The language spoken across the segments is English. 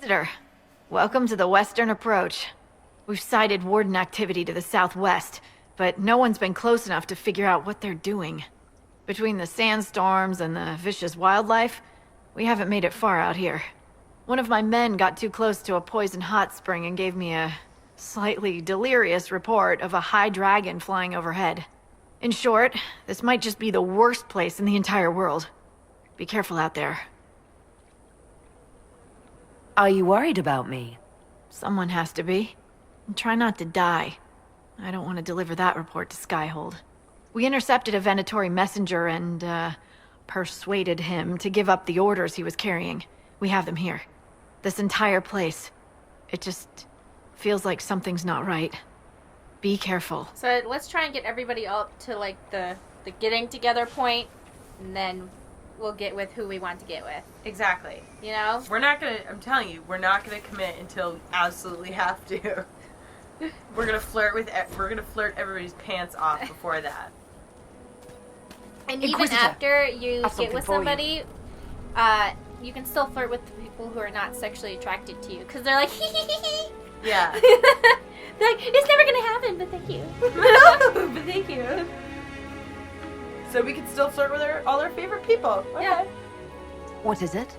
Inquisitor. Welcome to the Western Approach. We've sighted Warden activity to the southwest, but no one's been close enough to figure out what they're doing. Between the sandstorms and the vicious wildlife, we haven't made it far out here. One of my men got too close to a poison hot spring and gave me a slightly delirious report of a high dragon flying overhead. In short, this might just be the worst place in the entire world. Be careful out there. Are you worried about me? Someone has to be. And try not to die. I don't want to deliver that report to Skyhold. We intercepted a Venatori messenger and, persuaded him to give up the orders he was carrying. We have them here. This entire place. It just feels like something's not right. Be careful. So let's try and get everybody up to, like, the getting together point, and then we'll get with who we want to get with. Exactly. You know? We're not gonna, I'm telling you, we're not gonna commit until we absolutely have to. We're gonna flirt everybody's pants off before that. And even Inquisitor, after you I've get with something for somebody, you can still flirt with people who are not sexually attracted to you. Because they're like, hee hee hee hee. Yeah. They're like, it's never going to happen, but thank you. But thank you. So we can still flirt with all our favorite people. Okay. Yeah. What is it?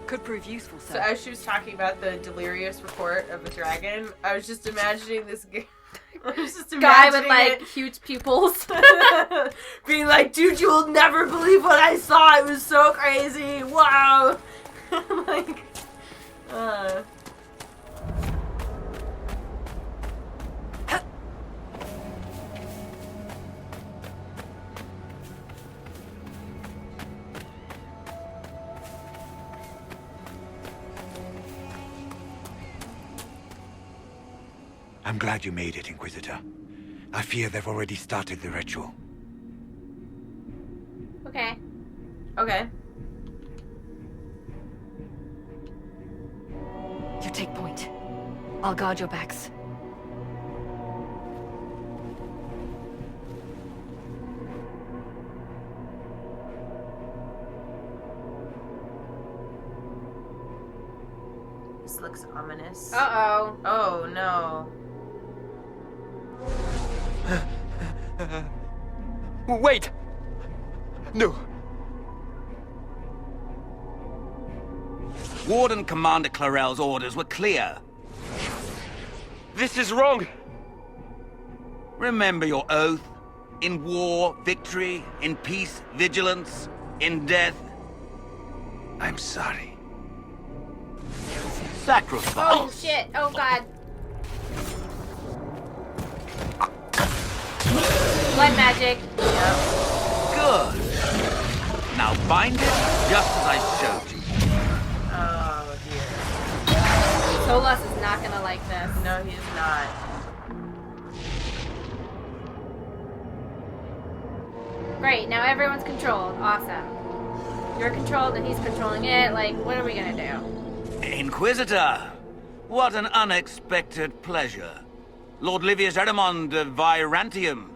Could prove useful, sir. So as she was talking about the delirious report of a dragon, I was just imagining this Guy with, like, huge pupils. being like, dude, you will never believe what I saw. It was so crazy. Wow. Like, I'm glad you made it, Inquisitor. I fear they've already started the ritual. Okay. okay. You take point. I'll guard your backs. This looks ominous. Uh-oh. Oh, no. Wait! No! Warden Commander Clarel's orders were clear. This is wrong! Remember your oath. In war, victory. In peace, vigilance. In death, I'm sorry. sacrifice. Oh, shit. Oh, God. Blood magic. Good. Now bind it just as I showed you. Oh, dear. Solas is not gonna like this. No, he is not. Great, now everyone's controlled. Awesome. You're controlled and he's controlling it. Like, what are we gonna do? Inquisitor, what an unexpected pleasure. Lord Livius Erimond of Virantium,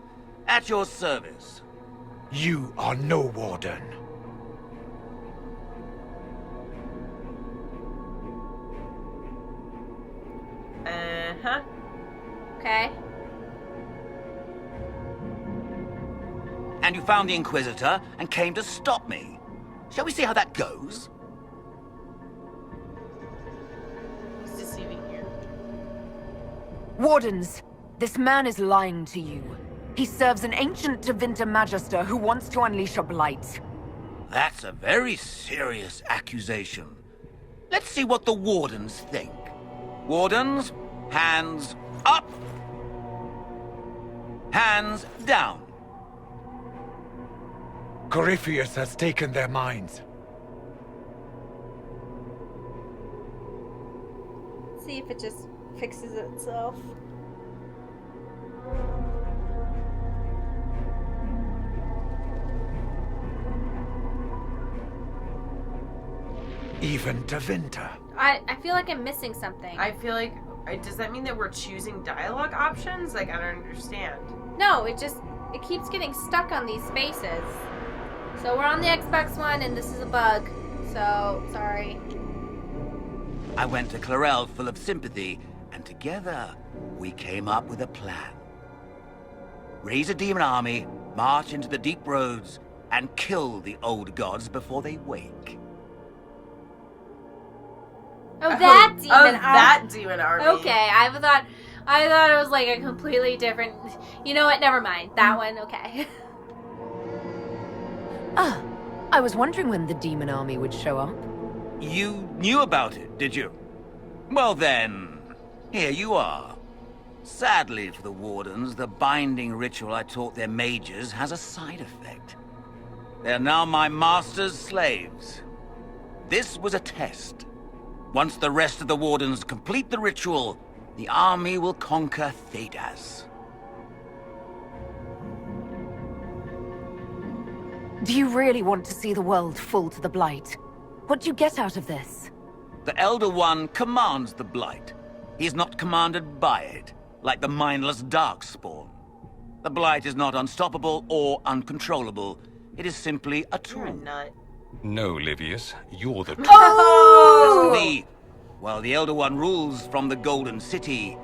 at your service. You are no warden. Uh-huh. Okay. And you found the Inquisitor and came to stop me. Shall we see how that goes? He's deceiving you. Wardens, this man is lying to you. He serves an ancient Tevinter Magister who wants to unleash a blight. That's a very serious accusation. Let's see what the Wardens think. Wardens, hands up. Hands down. Corypheus has taken their minds. See if it just fixes itself. Even Tevinter. I feel like I'm missing something. I feel like, does that mean that we're choosing dialogue options? Like, I don't understand. No, it keeps getting stuck on these spaces. So we're on the Xbox One and this is a bug. So, sorry. I went to Clarel full of sympathy, and together we came up with a plan. Raise a demon army, march into the deep roads, and kill the old gods before they wake. Oh, that demon army. That demon army. Okay, I thought it was like a completely different. You know what? Never mind. That one. Okay. Ah, I was wondering when the demon army would show up. You knew about it, did you? Well then, here you are. Sadly for the Wardens, the binding ritual I taught their mages has a side effect. They are now my master's slaves. This was a test. Once the rest of the Wardens complete the ritual, the army will conquer Thedas. Do you really want to see the world fall to the Blight? What do you get out of this? The Elder One commands the Blight. He is not commanded by it, like the mindless Darkspawn. The Blight is not unstoppable or uncontrollable. It is simply a tool. You're a nut. No, Livius, you're the... While the Elder One rules from the Golden City,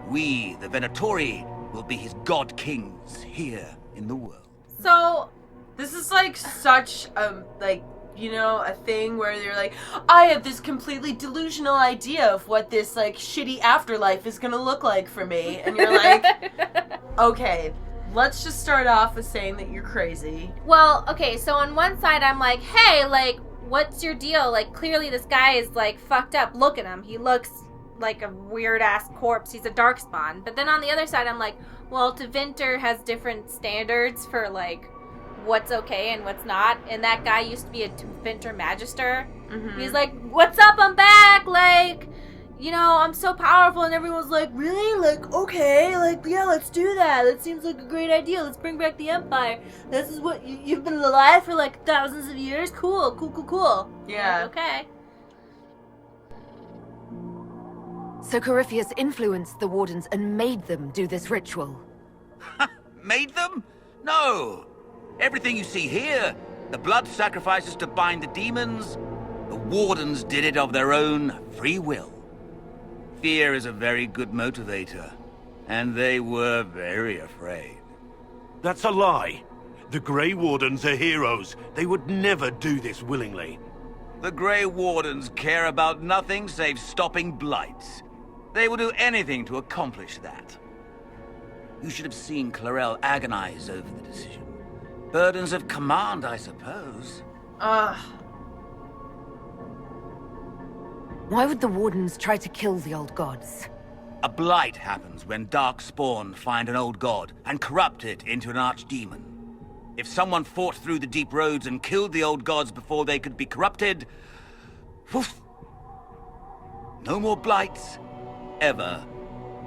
we, the Venatori, will be his god kings here in the world. So, This is like such a, like, you know, a thing where you're like, I have this completely delusional idea of what this, like, shitty afterlife is gonna look like for me. And you're like, okay, let's just start off with saying that you're crazy. well, okay. So on one side, I'm like, hey, like, what's your deal? Like, clearly this guy is like fucked up. Look at him. He looks like a weird ass corpse. He's a darkspawn. But then on the other side, I'm like, well, Tevinter has different standards for like what's okay and what's not. And that guy used to be a Tevinter Magister. Mm-hmm. He's like, what's up? I'm back. Like, you know, I'm so powerful. And everyone's like, really? Like, okay. Like, yeah, let's do that. That seems like a great idea. Let's bring back the Empire. This is what you've been alive for like thousands of years. Cool. Yeah. Like, okay. So Corypheus influenced the Wardens and made them do this ritual. Made them? No. Everything you see here, the blood sacrifices to bind the demons, the Wardens did it of their own free will. Fear is a very good motivator, and they were very afraid. That's a lie. The Grey Wardens are heroes. They would never do this willingly. The Grey Wardens care about nothing save stopping blights. They will do anything to accomplish that. You should have seen Clarel agonize over the decision. Burdens of command, I suppose. Ugh. Why would the Wardens try to kill the old gods? A blight happens when Darkspawn find an old god and corrupt it into an archdemon. If someone fought through the deep roads and killed the old gods before they could be corrupted... Woof! No more blights. Ever.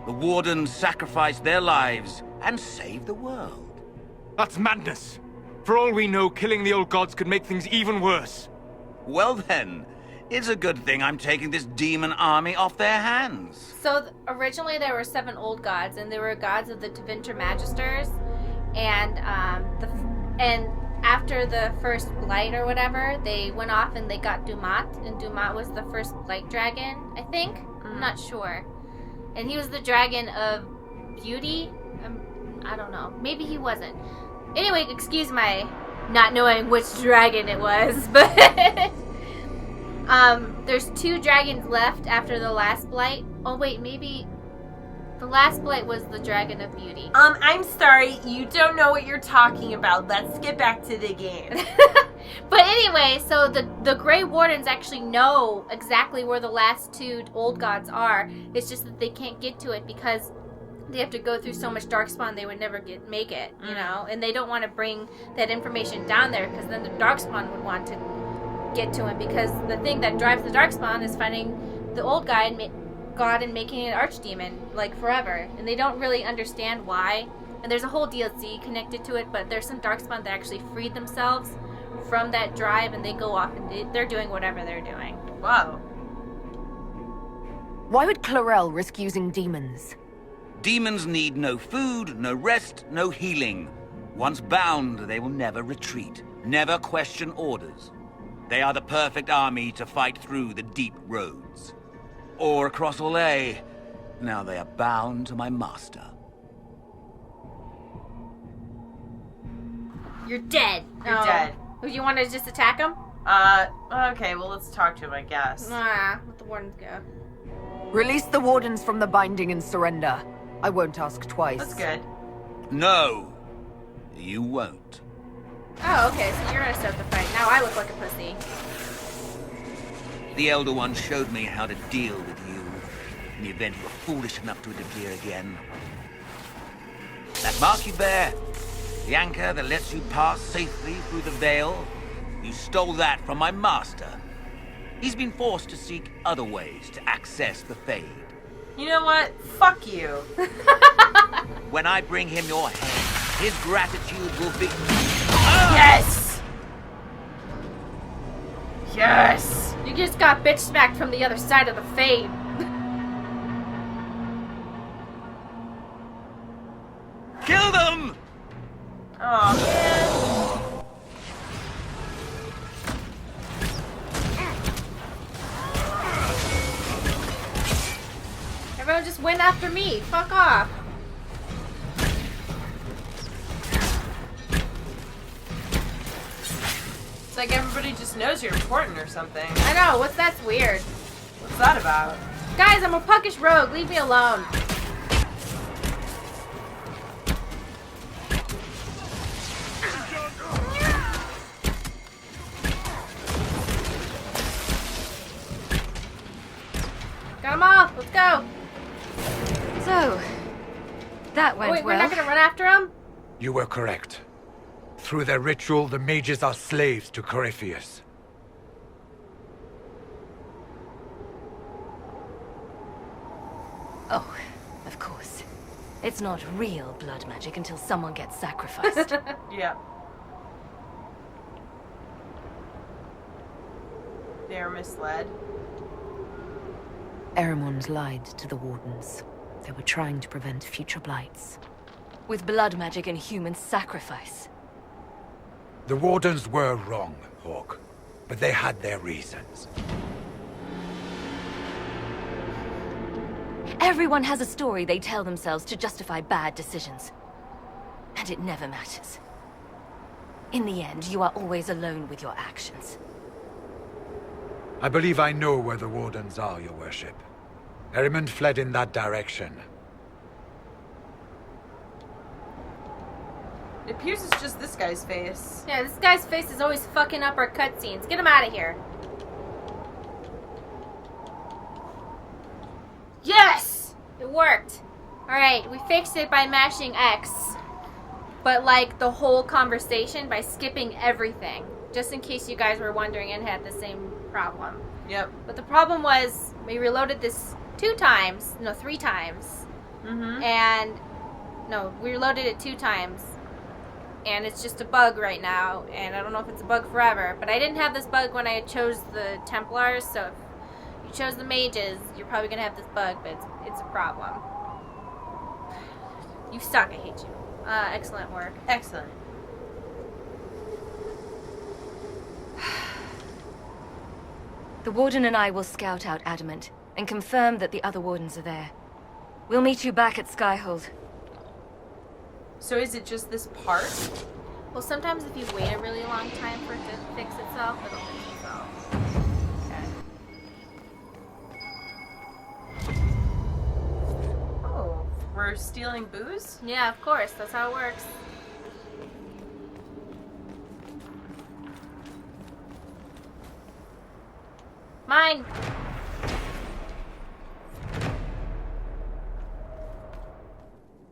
The Wardens sacrificed their lives and saved the world. That's madness! For all we know, killing the old gods could make things even worse. Well then, it's a good thing I'm taking this demon army off their hands. So originally there were 7 old gods, and they were gods of the Tevinter Magisters, and and after the first blight or whatever, they went off and they got Dumat, and Dumat was the first blight dragon, I think. I'm not sure. And he was the dragon of beauty. I don't know. Maybe he wasn't. Anyway, excuse my not knowing which dragon it was, but there's 2 dragons left after the last blight. Oh wait, maybe the last blight was the dragon of beauty. I'm sorry, you don't know what you're talking about. Let's get back to the game. But anyway, so the Grey Wardens actually know exactly where the last 2 old gods are. It's just that they can't get to it because they have to go through so much Darkspawn they would never make it, you know? And they don't want to bring that information down there because then the Darkspawn would want to get to him, because the thing that drives the Darkspawn is finding the old guy and God and making an archdemon, like, forever. And they don't really understand why. And there's a whole DLC connected to it, but there's some Darkspawn that actually freed themselves from that drive, and they go off and they're doing whatever they're doing. Wow. Why would Clarel risk using demons? Demons need no food, no rest, no healing. Once bound, they will never retreat, never question orders. They are the perfect army to fight through the deep roads. or across Olay. Now they are bound to my master. You're dead. You're dead. You want to just attack him? Okay, well, let's talk to him, I guess. Let the wardens go. Release the Wardens from the binding and surrender. I won't ask twice. That's good. No, you won't. Oh, okay, so you're gonna start the fight. Now I look like a pussy. The Elder One showed me how to deal with you in the event you were foolish enough to interfere again. That mark you bear, the anchor that lets you pass safely through the veil, you stole that from my master. He's been forced to seek other ways to access the Fade. You know what? Fuck you. When I bring him your head, his gratitude will be... Yes! Yes! You just got bitch smacked from the other side of the Fade. Kill them! Oh man. Everyone just went after me. Fuck off. It's like everybody just knows you're important or something. I know. That's weird. What's that about? Guys, I'm a puckish rogue. Leave me alone. Got 'em off. Let's go. So, that went Wait, well. we're not gonna run after him? You were correct. Through their ritual, the mages are slaves to Corypheus. Oh, of course. It's not real blood magic until someone gets sacrificed. Yeah. They're misled. Eremon's lied to the Wardens. They were trying to prevent future blights. With blood magic and human sacrifice. The Wardens were wrong, Hawk, but they had their reasons. Everyone has a story they tell themselves to justify bad decisions. And it never matters. In the end, you are always alone with your actions. I believe I know where the Wardens are, Your Worship. Erimond fled in that direction. It appears it's just this guy's face. Yeah, this guy's face is always fucking up our cutscenes. Get him out of here. Yes! It worked. Alright, we fixed it by mashing X. But, like, the whole conversation by skipping everything. Just in case you guys were wondering and had the same problem. Yep. But the problem was, we reloaded this 3 times. Mm-hmm. And, no, we reloaded it 2 times. And it's just a bug right now, and I don't know if it's a bug forever, but I didn't have this bug when I chose the Templars, so if you chose the mages, you're probably gonna have this bug, but it's a problem. You suck, I hate you. Excellent work. Excellent. The Warden and I will scout out Adamant and confirm that the other Wardens are there. We'll meet you back at Skyhold. So is it just this part? Well, sometimes if you wait a really long time for it to fix itself, it'll fix itself. Okay. Oh, we're stealing booze? Yeah, of course, that's how it works. Mine!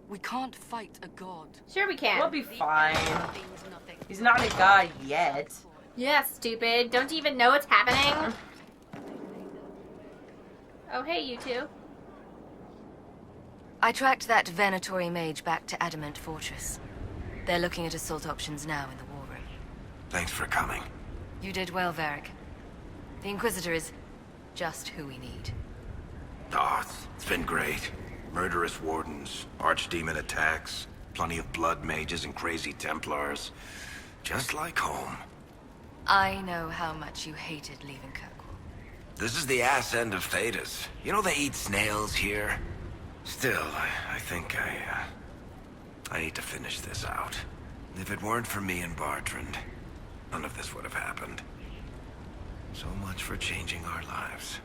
We can't fight a god. Sure we can. We'll be fine. He's not a god yet. Yeah, stupid. Don't you even know what's happening? Oh, hey, you two. I tracked that Venatori mage back to Adamant Fortress. They're looking at assault options now in the war room. Thanks for coming. You did well, Varric. The Inquisitor is just who we need. Oh, it's been great. Murderous Wardens, archdemon attacks, plenty of blood mages and crazy Templars. Just like home. I know how much you hated leaving Kirkwall. This is the ass end of Thedas. You know they eat snails here? Still, I think I need to finish this out. If it weren't for me and Bartrand, none of this would have happened. So much for changing our lives.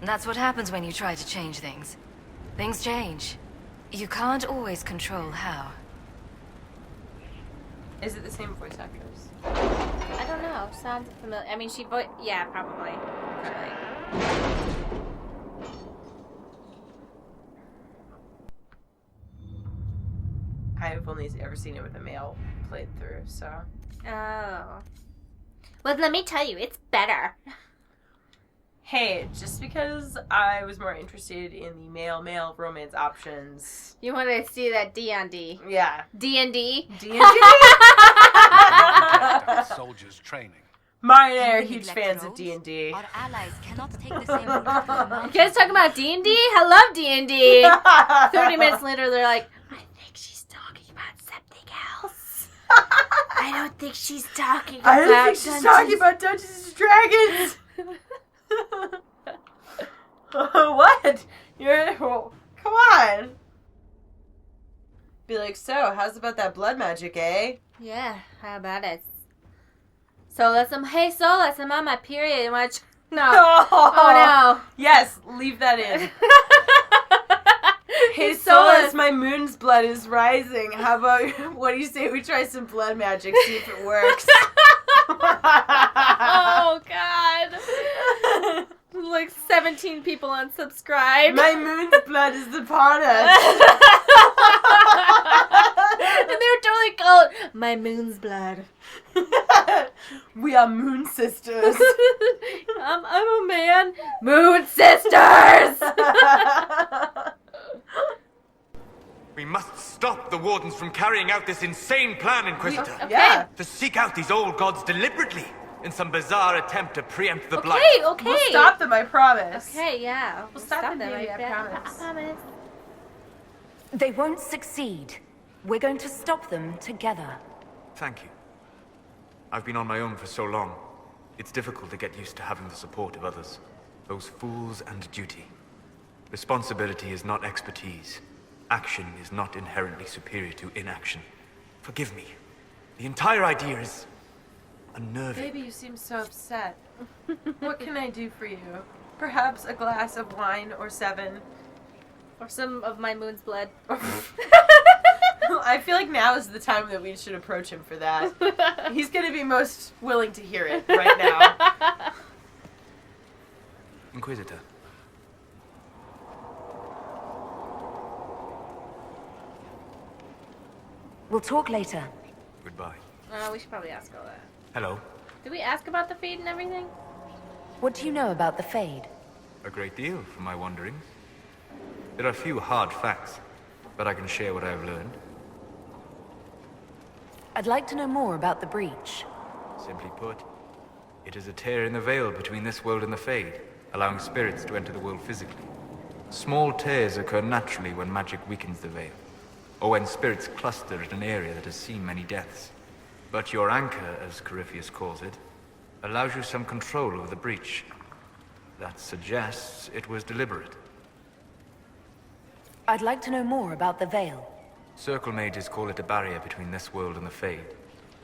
That's what happens when you try to change things. Things change. You can't always control how. Is it the same voice actress? I don't know. Sounds familiar. I mean, yeah, probably. I've only ever seen it with a male played through, so. Oh. Well, let me tell you, it's better. Hey, just because I was more interested in the male-male romance options. You want to see that D&D? Yeah. D&D? D&D? Soldiers training. Mine and I are huge fans of D&D. Our allies cannot take the same route. You guys talking about D&D? I love D&D. 30 minutes later, they're like, I think she's talking about something else. I don't think she's talking about Dungeons and Dragons. What? Come on. Be like, so, how's about that blood magic, eh? Yeah, how about it? Solas, hey Solas, I'm on my period. You want to no. Oh no. Yes, leave that in. Hey Solas, Solas, my moon's blood is rising. How about, what do you say we try some blood magic, see if it works? Oh god. Like 17 people unsubscribed. My moon's blood is upon us. And they were totally called My Moon's Blood. We are moon sisters. I'm a man. Moon sisters! We must stop the Wardens from carrying out this insane plan, Inquisitor. Okay. Yeah. To seek out these old gods deliberately in some bizarre attempt to preempt the Blight. Okay. We'll stop them, I promise. Okay, yeah. We'll stop them, baby, I promise. I promise. They won't succeed. We're going to stop them together. Thank you. I've been on my own for so long. It's difficult to get used to having the support of others. Those fools and duty. Responsibility is not expertise. Action is not inherently superior to inaction. Forgive me. The entire idea is unnerving. Baby, you seem so upset. What can I do for you? Perhaps a glass of wine or 7. Or some of my moon's blood. I feel like now is the time that we should approach him for that. He's going to be most willing to hear it right now. Inquisitor. We'll talk later. Goodbye. We should probably ask all that. Hello. Did we ask about the feed and everything? What do you know about the Fade? A great deal from my wanderings. There are few hard facts, but I can share what I have learned. I'd like to know more about the breach. Simply put, it is a tear in the veil between this world and the Fade, allowing spirits to enter the world physically. Small tears occur naturally when magic weakens the veil, or when spirits cluster at an area that has seen many deaths. But your anchor, as Corypheus calls it, allows you some control over the breach. That suggests it was deliberate. I'd like to know more about the Veil. Circle mages call it a barrier between this world and the Fade.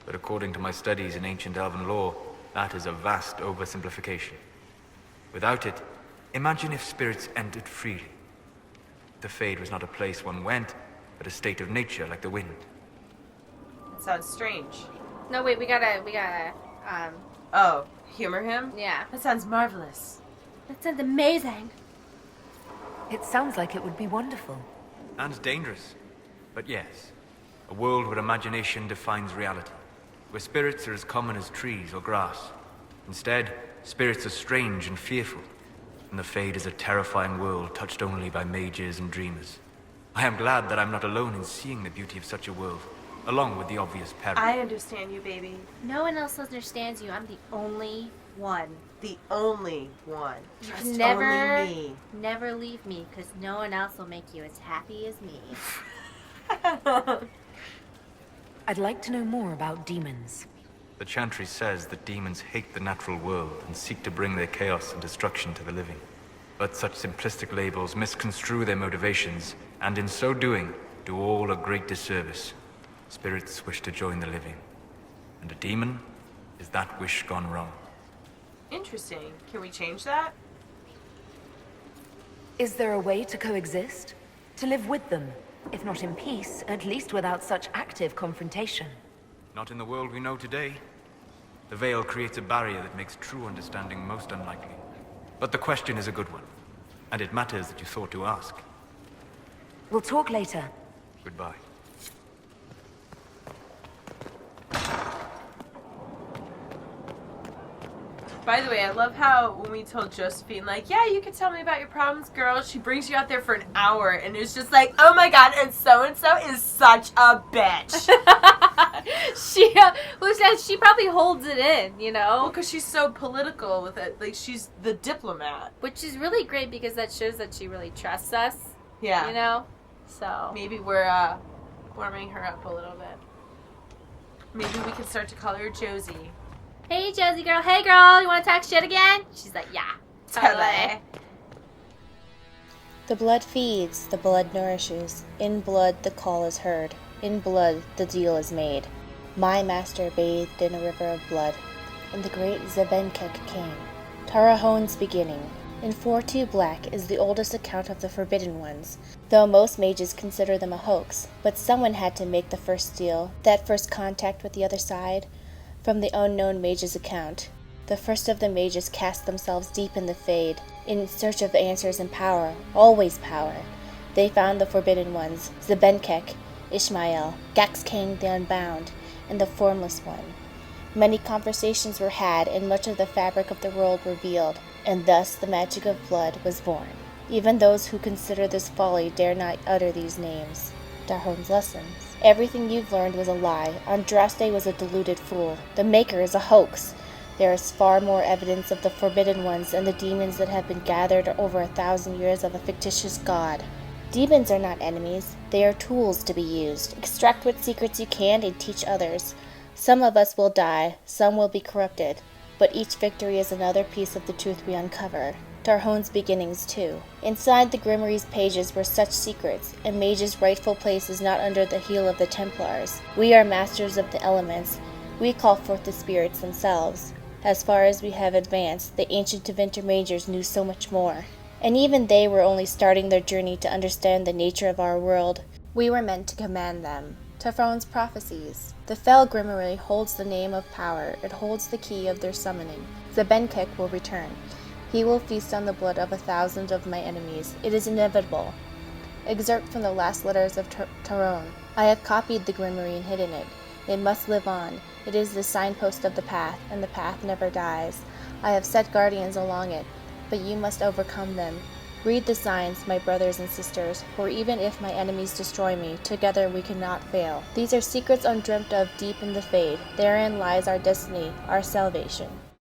But according to my studies in ancient elven lore, that is a vast oversimplification. Without it, imagine if spirits entered freely. The Fade was not a place one went, but a state of nature like the wind. It sounds strange. No, wait, we gotta, Oh, humor him? yeah. That sounds marvelous. That sounds amazing. It sounds like it would be wonderful. And dangerous. But yes, a world where imagination defines reality. Where spirits are as common as trees or grass. Instead, spirits are strange and fearful. And the Fade is a terrifying world touched only by mages and dreamers. I am glad that I'm not alone in seeing the beauty of such a world, along with the obvious peril. I understand you, baby. No one else understands you. I'm the only one. The only one. You Trust can never, only me. never leave me, because no one else will make you as happy as me. I'd like to know more about demons. The Chantry says that demons hate the natural world and seek to bring their chaos and destruction to the living. But such simplistic labels misconstrue their motivations, and in so doing, do all a great disservice. Spirits wish to join the living, and a demon is that wish gone wrong. Interesting. Can we change that? Is there a way to coexist? To live with them? If not in peace, at least without such active confrontation. Not in the world we know today. The veil creates a barrier that makes true understanding most unlikely. But the question is a good one, and it matters that you thought to ask. We'll talk later. Goodbye. By the way, I love how when we told Josephine, like, yeah, you can tell me about your problems, girl, she brings you out there for an hour, and it's just like, oh my god, and so is such a bitch. She probably holds it in, you know? Well, because she's so political with it. Like, she's the diplomat. Which is really great because that shows that she really trusts us. Yeah. You know? So. Maybe we're, warming her up a little bit. Maybe we can start to call her Josie. Hey, Josie girl. Hey, girl. You want to talk shit again? She's like, yeah. Totally. The blood feeds, the blood nourishes. In blood the call is heard. In blood the deal is made. My master bathed in a river of blood, and the great Zebenkek came. Tarahone's beginning. In 4-2 Black is the oldest account of the Forbidden Ones, though most mages consider them a hoax. But someone had to make the first deal, that first contact with the other side. From the unknown mage's account, the first of the mages cast themselves deep in the Fade, in search of answers and power, always power. They found the Forbidden Ones, Zebenkek, Ishmael, Gaxkang the Unbound, and the Formless One. Many conversations were had, and much of the fabric of the world revealed, and thus the magic of blood was born. Even those who consider this folly dare not utter these names. Darhone's lessons. Everything you've learned was a lie. Andraste was a deluded fool. The Maker is a hoax. There is far more evidence of the Forbidden Ones and the demons that have been gathered over 1,000 years of a fictitious god. Demons are not enemies. They are tools to be used. Extract what secrets you can and teach others. Some of us will die, some will be corrupted, but each victory is another piece of the truth we uncover. Darhone's beginnings, too. Inside the Grimory's pages were such secrets, and mage's rightful place is not under the heel of the Templars. We are masters of the elements. We call forth the spirits themselves. As far as we have advanced, the ancient Tevinter Magers knew so much more. And even they were only starting their journey to understand the nature of our world. We were meant to command them. Tefrone's prophecies. The Fell Grimory holds the name of power. It holds the key of their summoning. Zebenkek will return. He will feast on the blood of 1,000 of my enemies. It is inevitable. Excerpt from the last letters of Tyrone. I have copied the Grimory and hidden it. It must live on. It is the signpost of the path, and the path never dies. I have set guardians along it, but you must overcome them. Read the signs, my brothers and sisters, for even if my enemies destroy me, together we cannot fail. These are secrets undreamt of deep in the Fade. Therein lies our destiny, our salvation.